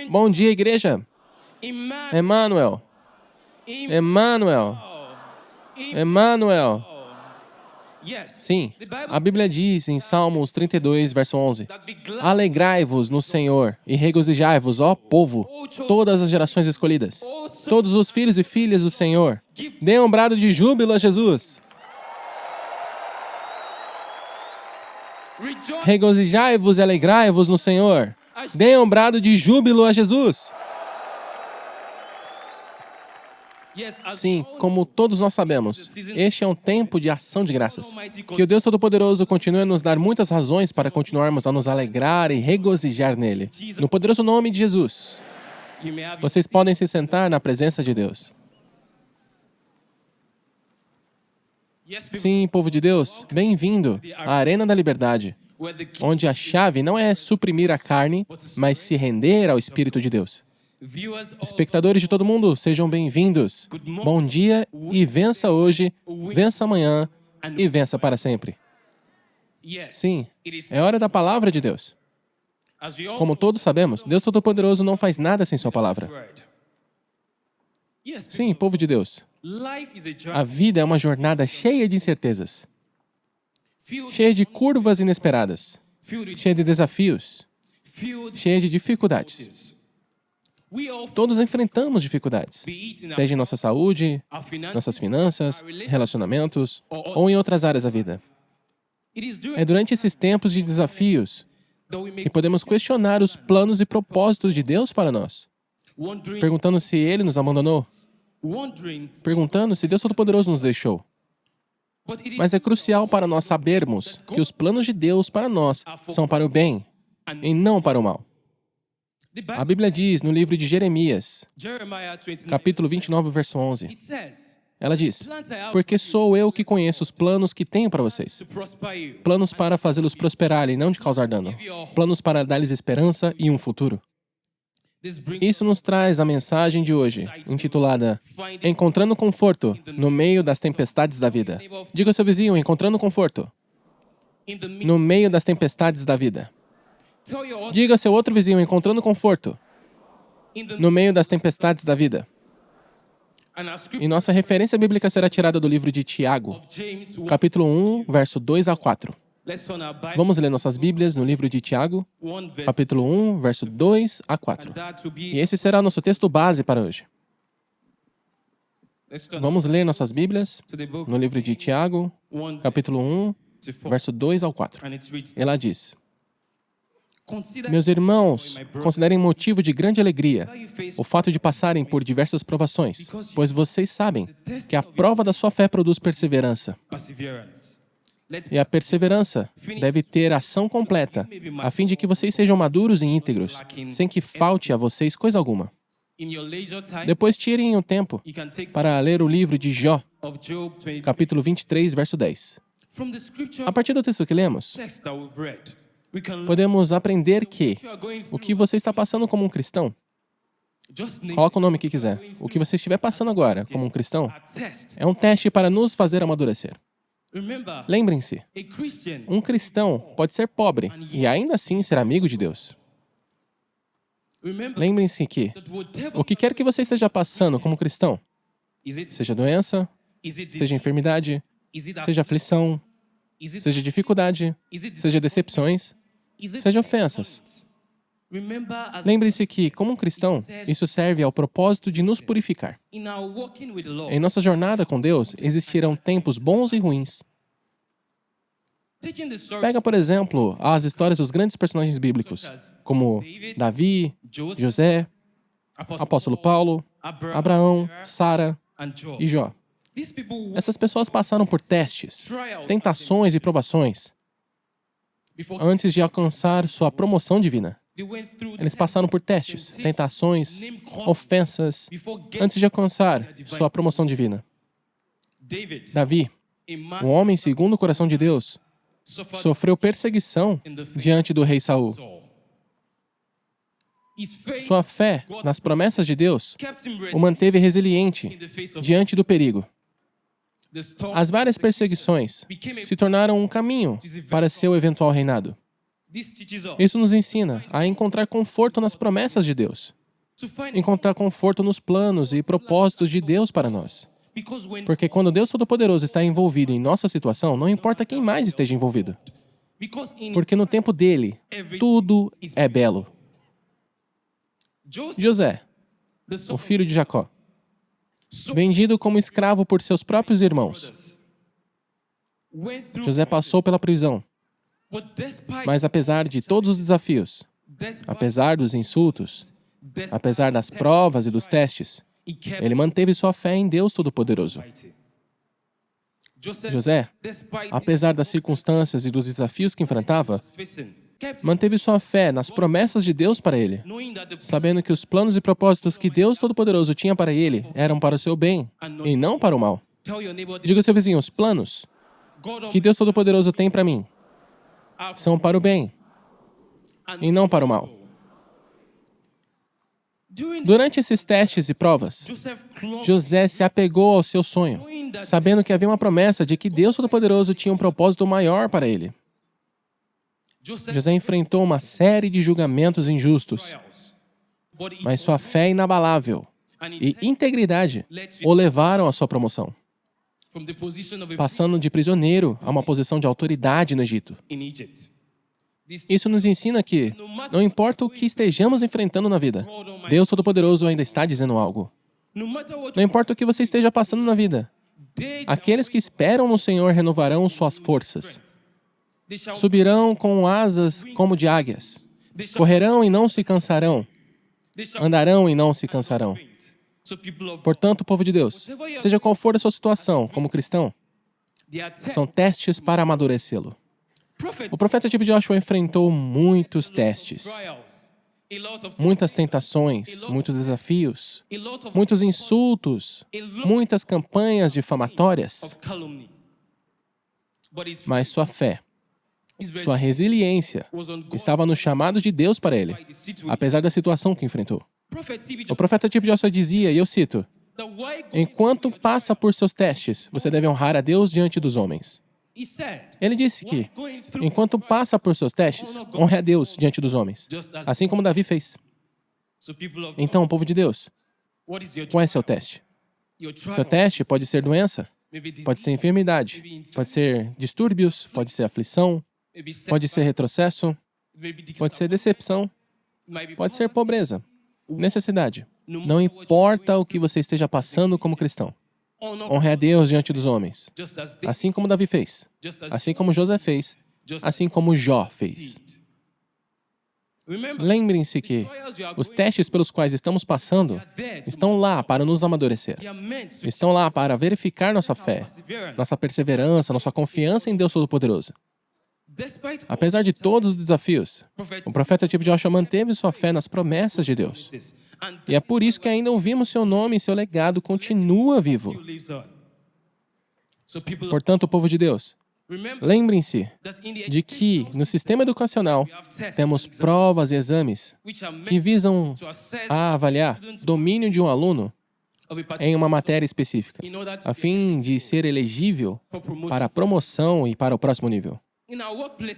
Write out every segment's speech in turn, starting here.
Bom dia, igreja. Emmanuel. Emmanuel. Emmanuel. Sim, a Bíblia diz em Salmos 32, verso 11: Alegrai-vos no Senhor e regozijai-vos, ó povo, todas as gerações escolhidas, todos os filhos e filhas do Senhor. Dê um brado de júbilo a Jesus. Regozijai-vos e alegrai-vos no Senhor. Dê um brado de júbilo a Jesus. Sim, como todos nós sabemos, este é um tempo de ação de graças. Que o Deus Todo-Poderoso continue a nos dar muitas razões para continuarmos a nos alegrar e regozijar nele. No poderoso nome de Jesus. Vocês podem se sentar na presença de Deus. Sim, povo de Deus, bem-vindo à Arena da Liberdade, onde a chave não é suprimir a carne, mas se render ao Espírito de Deus. Espectadores de todo mundo, sejam bem-vindos. Bom dia e vença hoje, vença amanhã e vença para sempre. Sim, é hora da palavra de Deus. Como todos sabemos, Deus Todo-Poderoso não faz nada sem sua palavra. Sim, povo de Deus. A vida é uma jornada cheia de incertezas, cheia de curvas inesperadas, cheia de desafios, cheia de dificuldades. Todos enfrentamos dificuldades, seja em nossa saúde, nossas finanças, relacionamentos ou em outras áreas da vida. É durante esses tempos de desafios que podemos questionar os planos e propósitos de Deus para nós, perguntando se Ele nos abandonou, perguntando se Deus Todo-Poderoso nos deixou. Mas é crucial para nós sabermos que os planos de Deus para nós são para o bem e não para o mal. A Bíblia diz no livro de Jeremias, capítulo 29, verso 11, ela diz: Porque sou eu que conheço os planos que tenho para vocês. Planos para fazê-los prosperar e não de causar dano. Planos para dar-lhes esperança e um futuro. Isso nos traz a mensagem de hoje, intitulada Encontrando Conforto no meio das tempestades da vida. Diga ao seu vizinho, encontrando conforto no meio das tempestades da vida. Diga ao seu outro vizinho, encontrando conforto no meio das tempestades da vida. E nossa referência bíblica será tirada do livro de Tiago, capítulo 1, verso 2 a 4. Vamos ler nossas Bíblias no livro de Tiago, capítulo 1, verso 2 a 4. E esse será nosso texto base para hoje. Vamos ler nossas Bíblias no livro de Tiago, capítulo 1, verso 2 ao 4. Ela diz: Meus irmãos, considerem motivo de grande alegria o fato de passarem por diversas provações, pois vocês sabem que a prova da sua fé produz perseverança. E a perseverança deve ter ação completa, a fim de que vocês sejam maduros e íntegros, sem que falte a vocês coisa alguma. Depois tirem um tempo para ler o livro de Jó, capítulo 23, verso 10. A partir do texto que lemos, podemos aprender que o que você está passando como um cristão, coloca o nome que quiser, o que você estiver passando agora como um cristão, é um teste para nos fazer amadurecer. Lembrem-se, um cristão pode ser pobre e ainda assim ser amigo de Deus. Lembrem-se que o que quer que você esteja passando como cristão, seja doença, seja enfermidade, seja aflição, seja dificuldade, seja decepções, seja ofensas. Lembre-se que, como um cristão, isso serve ao propósito de nos purificar. Em nossa jornada com Deus, existirão tempos bons e ruins. Pega, por exemplo, as histórias dos grandes personagens bíblicos, como Davi, José, Apóstolo Paulo, Abraão, Sara e Jó. Essas pessoas passaram por testes, tentações e provações antes de alcançar sua promoção divina. Eles passaram por testes, tentações, ofensas, antes de alcançar sua promoção divina. Davi, um homem segundo o coração de Deus, sofreu perseguição diante do rei Saul. Sua fé nas promessas de Deus o manteve resiliente diante do perigo. As várias perseguições se tornaram um caminho para seu eventual reinado. Isso nos ensina a encontrar conforto nas promessas de Deus. Encontrar conforto nos planos e propósitos de Deus para nós. Porque quando Deus Todo-Poderoso está envolvido em nossa situação, não importa quem mais esteja envolvido. Porque no tempo dele, tudo é belo. José, o filho de Jacó, vendido como escravo por seus próprios irmãos. José passou pela prisão. Mas apesar de todos os desafios, apesar dos insultos, apesar das provas e dos testes, ele manteve sua fé em Deus Todo-Poderoso. José, apesar das circunstâncias e dos desafios que enfrentava, manteve sua fé nas promessas de Deus para ele, sabendo que os planos e propósitos que Deus Todo-Poderoso tinha para ele eram para o seu bem e não para o mal. Diga ao seu vizinho, os planos que Deus Todo-Poderoso tem para mim são para o bem e não para o mal. Durante esses testes e provas, José se apegou ao seu sonho, sabendo que havia uma promessa de que Deus Todo-Poderoso tinha um propósito maior para ele. José enfrentou uma série de julgamentos injustos, mas sua fé inabalável e integridade o levaram à sua promoção, passando de prisioneiro a uma posição de autoridade no Egito. Isso nos ensina que, não importa o que estejamos enfrentando na vida, Deus Todo-Poderoso ainda está dizendo algo. Não importa o que você esteja passando na vida, aqueles que esperam no Senhor renovarão suas forças. Subirão com asas como de águias. Correrão e não se cansarão. Andarão e não se cansarão. Portanto, povo de Deus, seja qual for a sua situação como cristão, são testes para amadurecê-lo. O profeta tipo Joshua enfrentou muitos testes, muitas tentações, muitos desafios, muitos insultos, muitas campanhas difamatórias. Mas sua fé, sua resiliência estava no chamado de Deus para ele, apesar da situação que enfrentou. O profeta tipo Joshua dizia, e eu cito, enquanto passa por seus testes, você deve honrar a Deus diante dos homens. Ele disse que, enquanto passa por seus testes, honre a Deus diante dos homens, assim como Davi fez. Então, povo de Deus, qual é seu teste? Seu teste pode ser doença, pode ser enfermidade, pode ser distúrbios, pode ser aflição, pode ser retrocesso, pode ser decepção, pode ser pobreza, necessidade. Não importa o que você esteja passando como cristão. Honre a Deus diante dos homens, assim como Davi fez, assim como José fez, assim como Jó fez. Lembrem-se que os testes pelos quais estamos passando estão lá para nos amadurecer. Estão lá para verificar nossa fé, nossa perseverança, nossa confiança em Deus Todo-Poderoso. Apesar de todos os desafios, o profeta tipo Joshua manteve sua fé nas promessas de Deus. E é por isso que ainda ouvimos seu nome e seu legado continua vivo. Portanto, povo de Deus, lembrem-se de que no sistema educacional temos provas e exames que visam a avaliar domínio de um aluno em uma matéria específica, a fim de ser elegível para a promoção e para o próximo nível.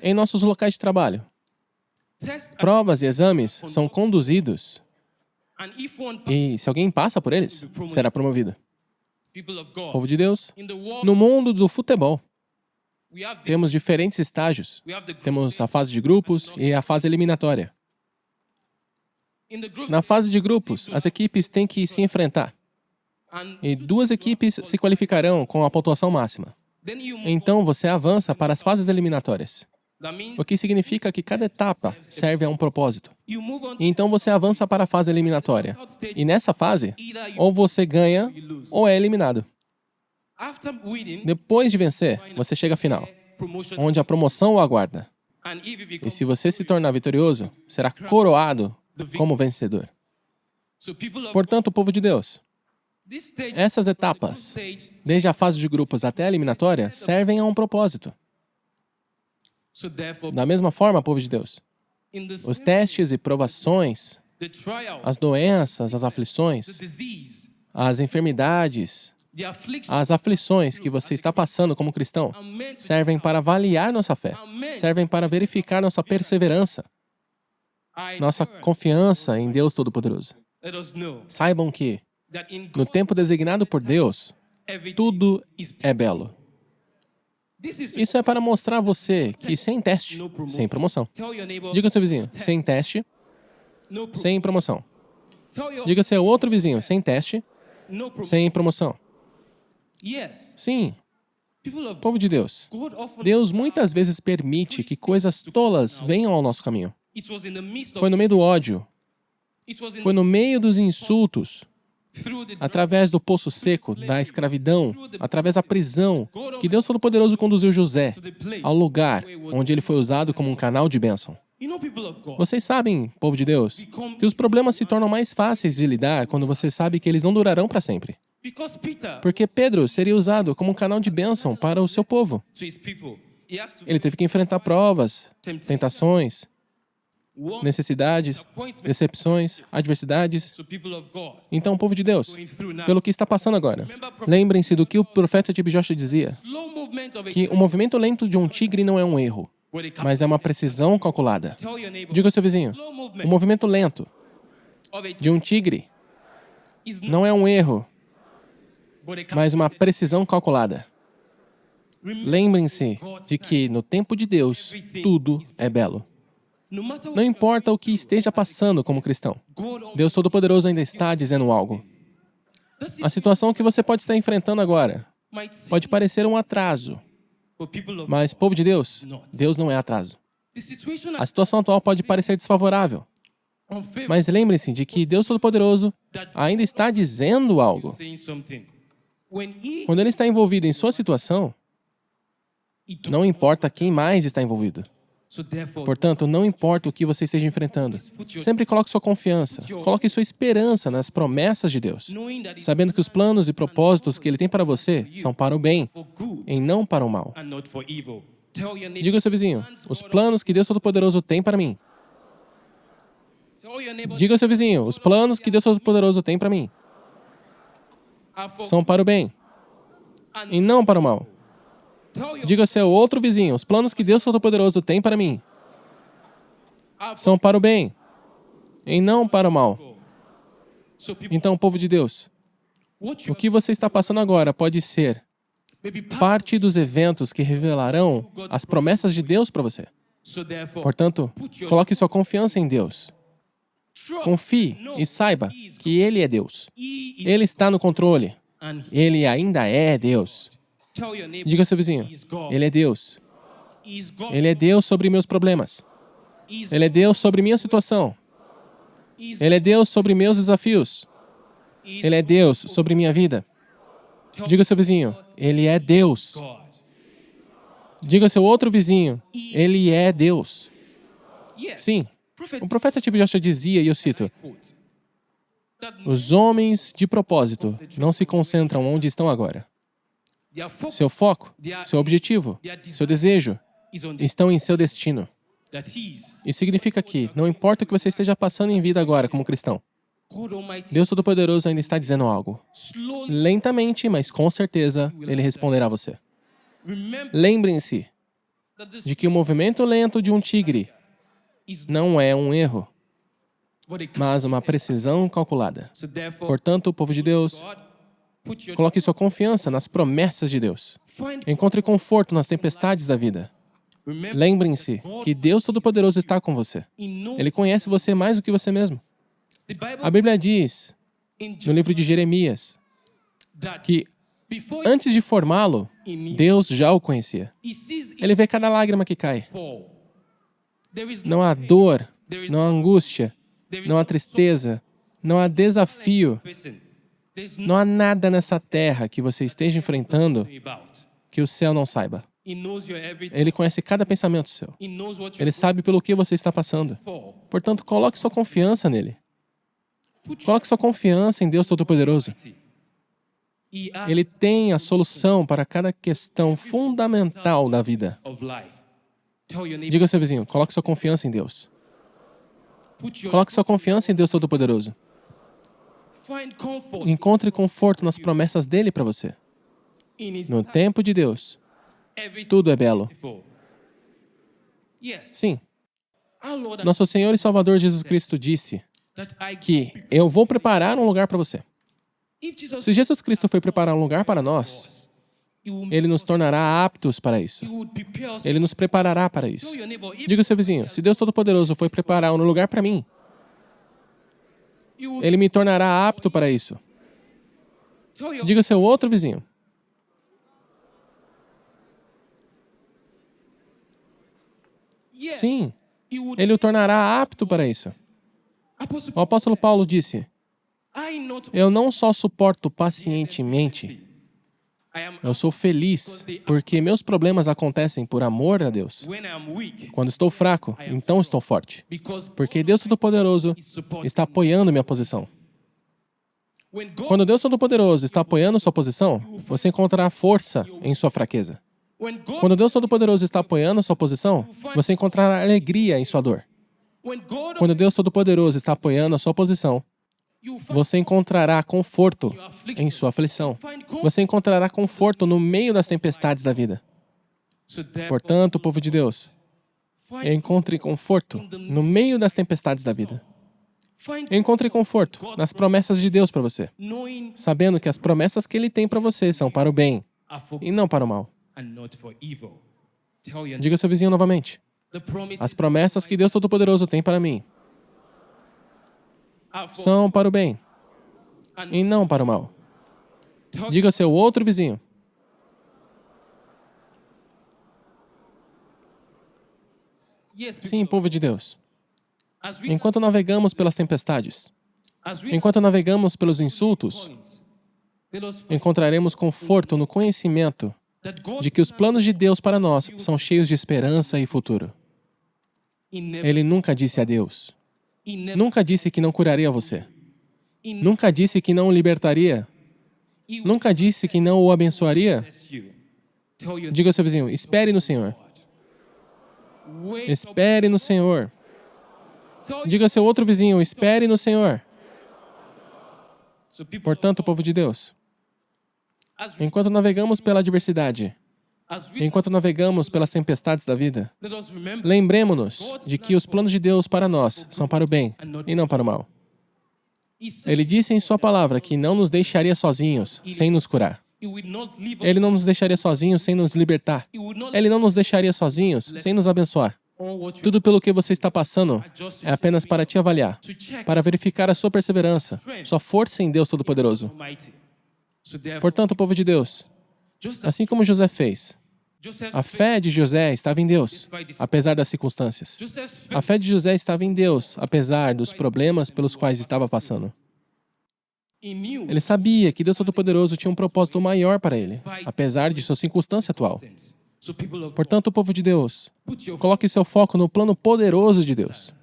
Em nossos locais de trabalho, provas e exames são conduzidos e, se alguém passa por eles, será promovido. Povo de Deus, no mundo do futebol, temos diferentes estágios. Temos a fase de grupos e a fase eliminatória. Na fase de grupos, as equipes têm que se enfrentar. E 2 equipes se qualificarão com a pontuação máxima. Então, você avança para as fases eliminatórias. O que significa que cada etapa serve a um propósito. E então você avança para a fase eliminatória. E nessa fase, ou você ganha ou é eliminado. Depois de vencer, você chega à final, onde a promoção o aguarda. E se você se tornar vitorioso, será coroado como vencedor. Portanto, povo de Deus, essas etapas, desde a fase de grupos até a eliminatória, servem a um propósito. Da mesma forma, povo de Deus, os testes e provações, as doenças, as aflições, as enfermidades, As aflições que você está passando como cristão servem para avaliar nossa fé, servem para verificar nossa perseverança, nossa confiança em Deus Todo-Poderoso. Saibam que, no tempo designado por Deus, tudo é belo. Isso é para mostrar a você que sem teste, sem promoção. Diga ao seu vizinho, sem teste, sem promoção. Diga ao seu outro vizinho, sem teste, sem promoção. Sim, povo de Deus, Deus muitas vezes permite que coisas tolas venham ao nosso caminho. Foi no meio do ódio, foi no meio dos insultos, através do poço seco, da escravidão, através da prisão, que Deus Todo-Poderoso conduziu José ao lugar onde ele foi usado como um canal de bênção. Vocês sabem, povo de Deus, que os problemas se tornam mais fáceis de lidar quando você sabe que eles não durarão para sempre. Porque Pedro seria usado como um canal de bênção para o seu povo. Ele teve que enfrentar provas, tentações, necessidades, decepções, adversidades. Então, povo de Deus, pelo que está passando agora, lembrem-se do que o profeta Joshua dizia, que o movimento lento de um tigre não é um erro, mas é uma precisão calculada. Diga ao seu vizinho, o movimento lento de um tigre não é um erro, mas uma precisão calculada. Lembrem-se de que, no tempo de Deus, tudo é belo. Não importa o que esteja passando como cristão, Deus Todo-Poderoso ainda está dizendo algo. A situação que você pode estar enfrentando agora pode parecer um atraso, mas, povo de Deus, Deus não é atraso. A situação atual pode parecer desfavorável, mas lembre-se de que Deus Todo-Poderoso ainda está dizendo algo. Quando Ele está envolvido em sua situação, não importa quem mais está envolvido. Portanto, não importa o que você esteja enfrentando, sempre coloque sua confiança, coloque sua esperança nas promessas de Deus, sabendo que os planos e propósitos que Ele tem para você são para o bem, e não para o mal. Diga ao seu vizinho, os planos que Deus Todo-Poderoso tem para mim. Diga ao seu vizinho, os planos que Deus Todo-Poderoso tem para mim são para o bem, e não para o mal. Diga ao seu outro vizinho, os planos que Deus Todo-Poderoso tem para mim são para o bem e não para o mal. Então, povo de Deus, o que você está passando agora pode ser parte dos eventos que revelarão as promessas de Deus para você. Portanto, coloque sua confiança em Deus. Confie e saiba que Ele é Deus. Ele está no controle. Ele ainda é Deus. Diga ao seu vizinho, Ele é Deus. Ele é Deus sobre meus problemas. Ele é Deus sobre minha situação. Ele é Deus sobre meus desafios. Ele é Deus sobre minha vida. Diga ao seu vizinho, Ele é Deus. Diga ao seu outro vizinho, Ele é Deus. Sim, o profeta Joshua dizia, e eu cito, os homens de propósito não se concentram onde estão agora. Seu foco, seu objetivo, seu desejo estão em seu destino. Isso significa que, não importa o que você esteja passando em vida agora como cristão, Deus Todo-Poderoso ainda está dizendo algo. Lentamente, mas com certeza, Ele responderá a você. Lembrem-se de que o movimento lento de um tigre não é um erro, mas uma precisão calculada. Portanto, povo de Deus, coloque sua confiança nas promessas de Deus. Encontre conforto nas tempestades da vida. Lembrem-se que Deus Todo-Poderoso está com você. Ele conhece você mais do que você mesmo. A Bíblia diz, no livro de Jeremias, que antes de formá-lo, Deus já o conhecia. Ele vê cada lágrima que cai. Não há dor, não há angústia, não há tristeza, não há desafio. Não há nada nessa terra que você esteja enfrentando que o céu não saiba. Ele conhece cada pensamento seu. Ele sabe pelo que você está passando. Portanto, coloque sua confiança nele. Coloque sua confiança em Deus Todo-Poderoso. Ele tem a solução para cada questão fundamental da vida. Diga ao seu vizinho, coloque sua confiança em Deus. Coloque sua confiança em Deus Todo-Poderoso. Encontre conforto nas promessas dele para você. No tempo de Deus, tudo é belo. Sim. Nosso Senhor e Salvador Jesus Cristo disse que eu vou preparar um lugar para você. Se Jesus Cristo foi preparar um lugar para nós, Ele nos tornará aptos para isso. Ele nos preparará para isso. Diga ao seu vizinho, se Deus Todo-Poderoso foi preparar um lugar para mim, Ele me tornará apto para isso. Diga ao seu outro vizinho. Sim, Ele o tornará apto para isso. O apóstolo Paulo disse, eu não só suporto pacientemente, eu sou feliz porque meus problemas acontecem por amor a Deus. Quando estou fraco, então estou forte. Porque Deus Todo-Poderoso está apoiando minha posição. Quando Deus Todo-Poderoso está apoiando sua posição, você encontrará força em sua fraqueza. Quando Deus Todo-Poderoso está apoiando sua posição, você encontrará alegria em sua dor. Quando Deus Todo-Poderoso está apoiando a sua posição, você encontrará conforto em sua aflição. Você encontrará conforto no meio das tempestades da vida. Portanto, povo de Deus, encontre conforto no meio das tempestades da vida. Encontre conforto nas promessas de Deus para você, sabendo que as promessas que Ele tem para você são para o bem e não para o mal. Diga ao seu vizinho novamente. As promessas que Deus Todo-Poderoso tem para mim são para o bem e não para o mal. Diga ao seu outro vizinho. Sim, povo de Deus. Enquanto navegamos pelas tempestades, enquanto navegamos pelos insultos, encontraremos conforto no conhecimento de que os planos de Deus para nós são cheios de esperança e futuro. Ele nunca disse adeus. Nunca disse que não curaria você. Nunca disse que não o libertaria. Nunca disse que não o abençoaria. Diga ao seu vizinho, espere no Senhor. Espere no Senhor. Diga ao seu outro vizinho, espere no Senhor. Portanto, povo de Deus, enquanto navegamos pela adversidade, enquanto navegamos pelas tempestades da vida, lembremos-nos de que os planos de Deus para nós são para o bem e não para o mal. Ele disse em sua palavra que não nos deixaria sozinhos sem nos curar. Ele não nos deixaria sozinhos sem nos libertar. Ele não nos deixaria sozinhos sem nos abençoar. Tudo pelo que você está passando é apenas para te avaliar, para verificar a sua perseverança, sua força em Deus Todo-Poderoso. Portanto, povo de Deus, assim como José fez, a fé de José estava em Deus, apesar das circunstâncias. A fé de José estava em Deus, apesar dos problemas pelos quais estava passando. Ele sabia que Deus Todo-Poderoso tinha um propósito maior para ele, apesar de sua circunstância atual. Portanto, povo de Deus, coloque seu foco no plano poderoso de Deus.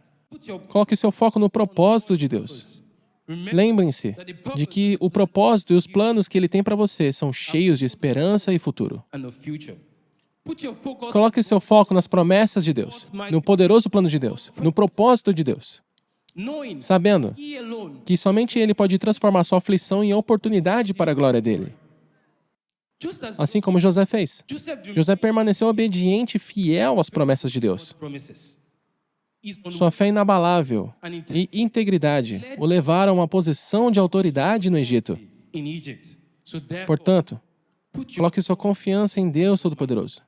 Coloque seu foco no propósito de Deus. Lembrem-se de que o propósito e os planos que Ele tem para você são cheios de esperança e futuro. Coloque seu foco nas promessas de Deus, no poderoso plano de Deus, no propósito de Deus, sabendo que somente Ele pode transformar sua aflição em oportunidade para a glória dEle. Assim como José fez. José permaneceu obediente e fiel às promessas de Deus. Sua fé inabalável e integridade o levaram a uma posição de autoridade no Egito. Portanto, coloque sua confiança em Deus Todo-Poderoso.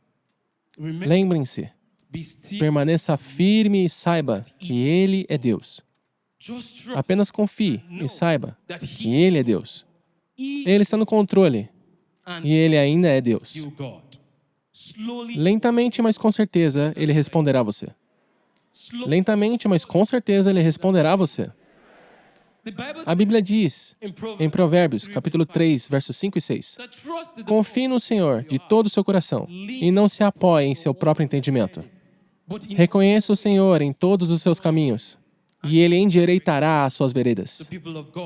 Lembrem-se, permaneça firme e saiba que Ele é Deus. Apenas confie e saiba que Ele é Deus. Ele está no controle e Ele ainda é Deus. Lentamente, mas com certeza, Ele responderá a você. Lentamente, mas com certeza, Ele responderá a você. A Bíblia diz, em Provérbios, capítulo 3, versos 5 e 6, confie no Senhor de todo o seu coração e não se apoie em seu próprio entendimento. Reconheça o Senhor em todos os seus caminhos e Ele endireitará as suas veredas.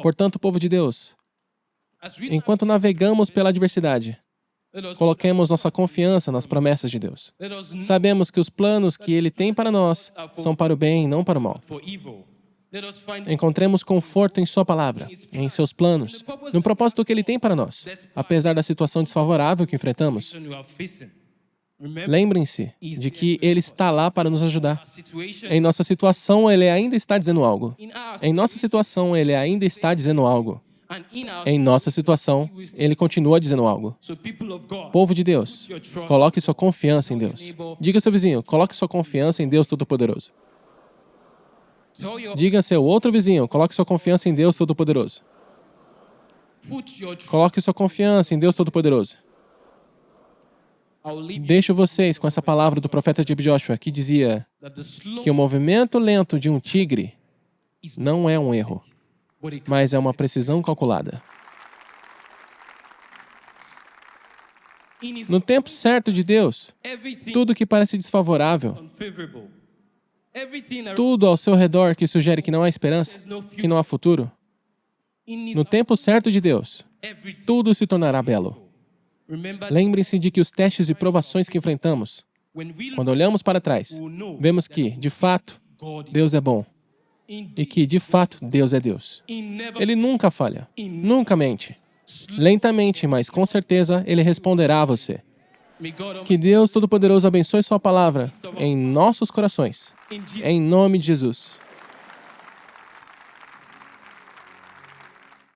Portanto, povo de Deus, enquanto navegamos pela adversidade, coloquemos nossa confiança nas promessas de Deus. Sabemos que os planos que Ele tem para nós são para o bem e não para o mal. Encontremos conforto em Sua palavra, em Seus planos, no propósito que Ele tem para nós, apesar da situação desfavorável que enfrentamos. Lembrem-se de que Ele está lá para nos ajudar. Em nossa situação, Ele ainda está dizendo algo. Em nossa situação, Ele ainda está dizendo algo. Em nossa situação, Ele continua dizendo algo. Povo de Deus, coloque sua confiança em Deus. Diga ao seu vizinho, coloque sua confiança em Deus Todo-Poderoso. Diga a seu outro vizinho, coloque sua confiança em Deus Todo-Poderoso. Coloque sua confiança em Deus Todo-Poderoso. Deixo vocês com essa palavra do profeta Joshua, que dizia que o movimento lento de um tigre não é um erro, mas é uma precisão calculada. No tempo certo de Deus, tudo que parece desfavorável, tudo ao seu redor que sugere que não há esperança, que não há futuro, no tempo certo de Deus, tudo se tornará belo. Lembrem-se de que os testes e provações que enfrentamos, quando olhamos para trás, vemos que, de fato, Deus é bom. E que, de fato, Deus é Deus. Ele nunca falha, nunca mente. Lentamente, mas com certeza, Ele responderá a você. Que Deus Todo-Poderoso abençoe Sua palavra em nossos corações. Em nome de Jesus.